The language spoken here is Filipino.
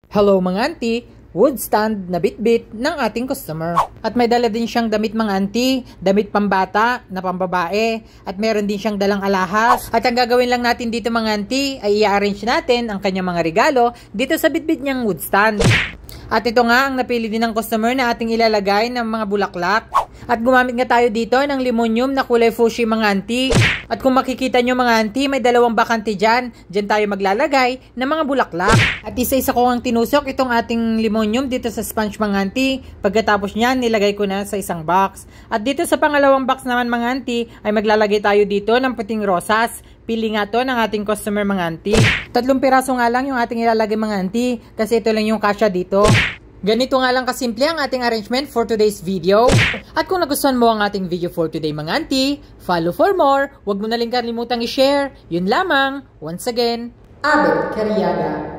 Hello mga auntie, wood stand na bitbit ng ating customer. At may dala din siyang damit mga auntie, damit pambata na pambabae, at meron din siyang dalang alahas. At ang gagawin lang natin dito mga auntie ay i-arrange natin ang kanyang mga regalo dito sa bitbit niyang wood stand. At ito nga ang napili din ng customer na ating ilalagay ng mga bulaklak. At gumamit nga tayo dito ng limonium na kulay fuchsia mga auntie. At kung makikita nyo mga auntie, may dalawang bakante dyan. Dyan tayo maglalagay ng mga bulaklak. At isa-isa ko ang tinusok itong ating limonium dito sa sponge mga auntie. Pagkatapos nyan, nilagay ko na sa isang box. At dito sa pangalawang box naman mga auntie, ay maglalagay tayo dito ng puting rosas. Pili nga to ng ating customer mga auntie. 3 piraso nga lang yung ating ilalagay mga auntie kasi ito lang yung kasya dito. Ganito nga lang kasimple ang ating arrangement for today's video. At kung nagustuhan mo ang ating video for today mga auntie, follow for more. Huwag mo na rin kalimutang i-share. Yun lamang. Once again, Abel Cariaga.